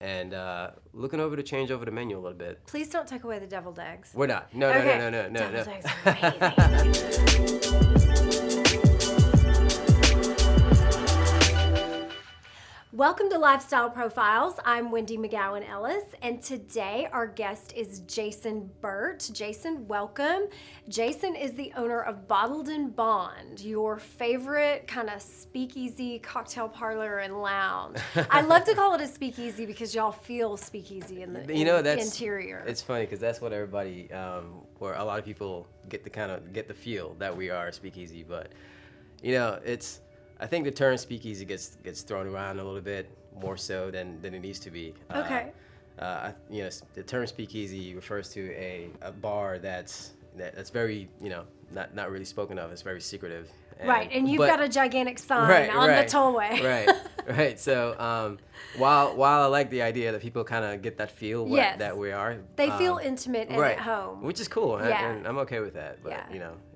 and looking over to change over the menu a little bit. Please don't take away the deviled eggs. We're not. No, no, Okay. no, no, no, no, Deviled no. eggs are amazing. Welcome to Lifestyle Profiles. I'm Wendy McGowan Ellis, and today our guest is Jasin Burt. Jasin, welcome. Jasin is the owner of Bottled and Bond, your favorite kind of speakeasy cocktail parlor and lounge. I love to call it a speakeasy because y'all feel speakeasy in the interior. It's funny because that's what everybody, where a lot of people get the feel that we are a speakeasy, but I think the term speakeasy gets thrown around a little bit more so than it needs to be. Okay. The term speakeasy refers to a bar that's very, not really spoken of. It's very secretive. Right, and you've got a gigantic sign on the tollway. Right. So while I like the idea that people kind of get that feel that we are, they feel intimate and at home, which is cool, yeah. and I'm okay with that. But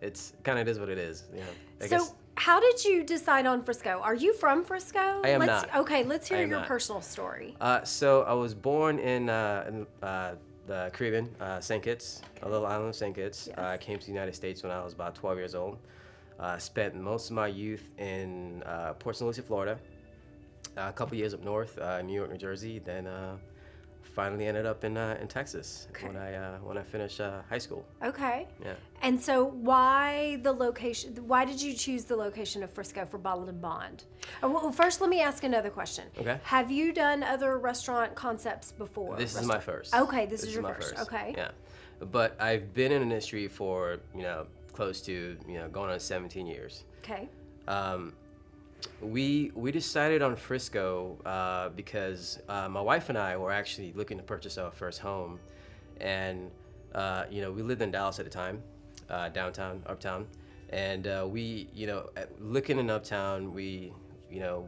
it's kind of is what it is. I so. guess. How did you decide on Frisco? Are you from Frisco? I am not. Okay, let's hear your personal story. So I was born in the Caribbean, St. Kitts, a little island of St. Kitts. Yes. I came to the United States when I was about 12 years old. Spent most of my youth in Port St. Lucie, Florida. A couple years up north, New York, New Jersey. Then finally ended up in Texas when I finished high school. Okay. Yeah. And so why the location? Why did you choose the location of Frisco for Bottled and Bond? Well, first, let me ask another question. Okay. Have you done other restaurant concepts before? This is my first. Okay, this is your first. Okay. Yeah. But I've been in the industry for, close to, going on 17 years. Okay. We decided on Frisco because my wife and I were actually looking to purchase our first home, and we lived in Dallas at the time, downtown, uptown, and looking in uptown, we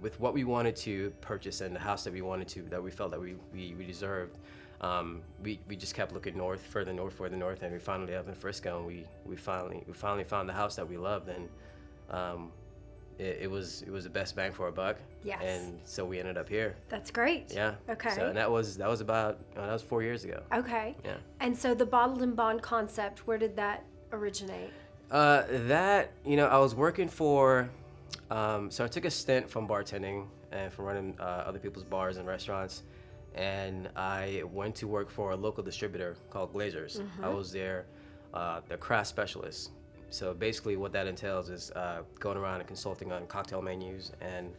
with what we wanted to purchase and the house that we felt that we deserved, we just kept looking further north, and we finally up in Frisco, and we finally found the house that we loved, and it was the best bang for our buck. Yes. And so we ended up here. That's great. Yeah. Okay. So and that was about that was 4 years ago. Okay. Yeah. And so the Bottled and Bond concept, where did that originate? I was working for, so I took a stint from bartending and from running other people's bars and restaurants, and I went to work for a local distributor called Glazers. Mm-hmm. I was their craft specialist. So basically what that entails is going around and consulting on cocktail menus and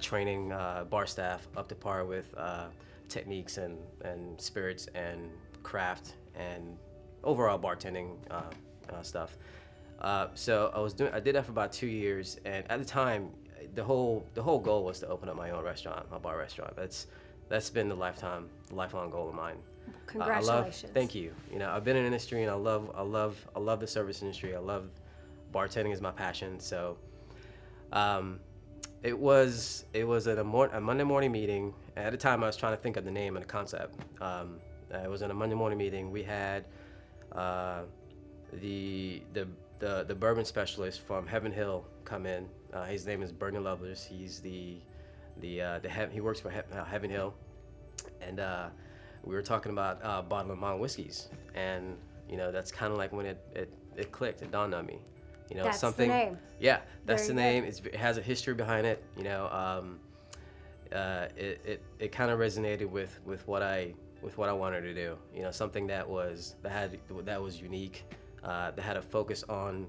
training bar staff up to par with techniques and spirits and craft and overall bartending stuff. So I did that for about 2 years, and at the time, the whole goal was to open up my own restaurant, my bar restaurant. That's been the lifelong goal of mine. Congratulations. Thank you. I've been in the industry, and I love the service industry. I love bartending is my passion. So, it was a Monday morning meeting. At the time, I was trying to think of the name and the concept. It was in a Monday morning meeting. We had the bourbon specialist from Heaven Hill come in. His name is Bernie Lovelace. He's he works for Heaven Hill, and we were talking about Bottled and Bond whiskeys, and that's kind of like when it clicked. It dawned on me. That's something. The name. Yeah, that's Very the name. It has a history behind it. It kind of resonated with what I wanted to do. Something that was unique, that had a focus on.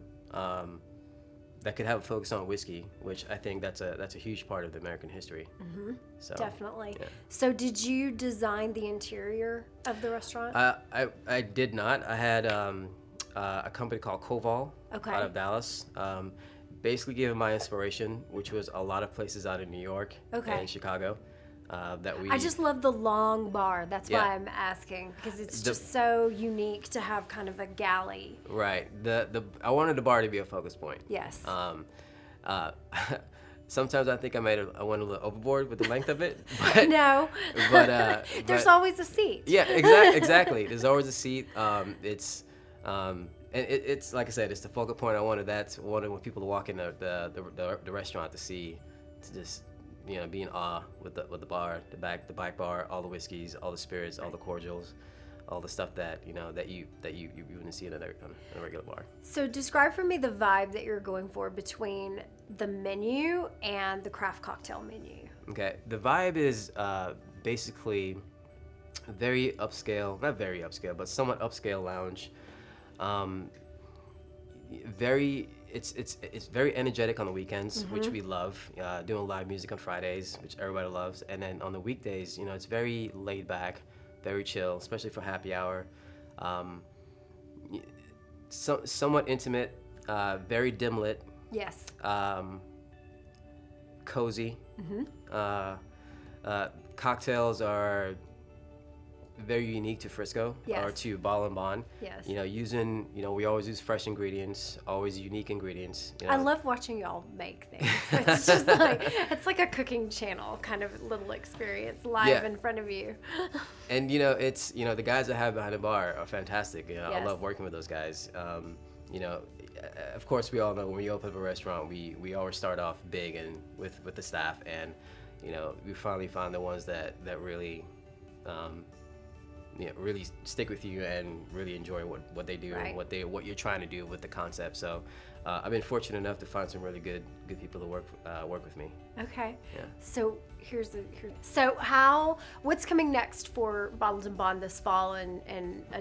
That could have a focus on whiskey, which I think that's a huge part of the American history. Mm-hmm. So, definitely. Yeah. So did you design the interior of the restaurant? I did not. I had a company called Koval out of Dallas. Basically gave my inspiration, which was a lot of places out in New York and Chicago. I just love the long bar. That's why I'm asking, because it's just so unique to have kind of a galley. Right. I wanted the bar to be a focus point. Yes. Sometimes I think I went a little overboard with the length of it. But, no. But there's always a seat. Yeah, exactly. There's always a seat. It's like I said, it's the focal point. I wanted when people walk in the restaurant to see, to just be in awe with the bar, the back bar, all the whiskeys, all the spirits, all the cordials, all the stuff that you wouldn't see in a regular bar. So describe for me the vibe that you're going for between the menu and the craft cocktail menu. Okay, the vibe is basically very upscale, not very upscale, but somewhat upscale lounge. It's very energetic on the weekends, which we love. Doing live music on Fridays, which everybody loves, and then on the weekdays, it's very laid back, very chill, especially for happy hour. Somewhat intimate, very dim lit. Yes. Cozy. Cocktails are very unique to Frisco, Yes. or to Bottle and Bond. Yes. We always use fresh ingredients, always unique ingredients. I love watching y'all make things. It's just it's like a cooking channel kind of little experience live in front of you. And it's the guys I have behind the bar are fantastic. I Yes. love working with those guys. Of course, we all know when we open up a restaurant, we always start off big and with the staff, and we finally found the ones that really really stick with you and really enjoy what they do, Right. and what you're trying to do with the concept. So I've been fortunate enough to find some really good people to work with me. Okay. Yeah. So what's coming next for Bottled and Bond this fall and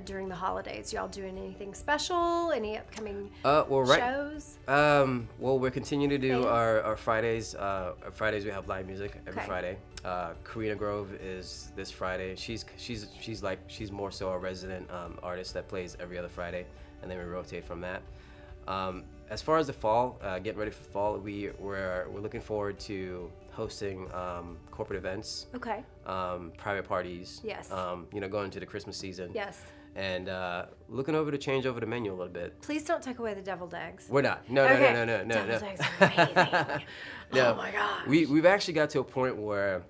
during the holidays? Y'all doing anything special? Any upcoming shows? Well, we're continuing to do Things? our Fridays. Fridays we have live music every Okay. Friday. Karina Grove is this Friday. She's more so a resident artist that plays every other Friday, and then we rotate from that. As far as the fall, getting ready for fall, we're looking forward to hosting corporate events, Okay. private parties. Yes. Going into the Christmas season. Yes. And looking over to change over the menu a little bit. Please don't take away the deviled eggs. We're not. No. Deviled eggs are amazing. No. Oh my gosh. We've actually got to a point where,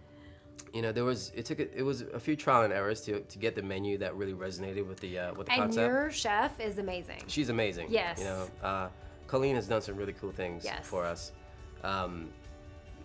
it was a few trial and errors to get the menu that really resonated with the And concept. your chef is amazing. She's amazing. Yes. Colleen has done some really cool things Yes. for us.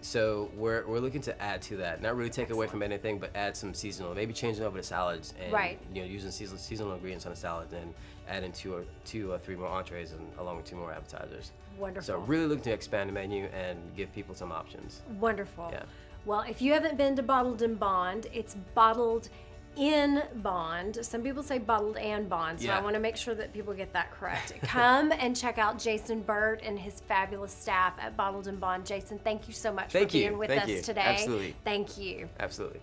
So we're looking to add to that, not really take away from anything, but add some seasonal, maybe changing over the salads and Right. Using seasonal ingredients on the salads and adding two or three more entrees and along with 2 more appetizers. Wonderful. So really looking to expand the menu and give people some options. Wonderful. Yeah. Well, if you haven't been to Bottled and Bond, it's Bottled in Bond. Some people say Bottled and Bond, so Yeah. I want to make sure that people get that correct. Come and check out Jasin Burt and his fabulous staff at Bottled and Bond. Jason, thank you so much for being with us today. Absolutely. Thank you. Absolutely.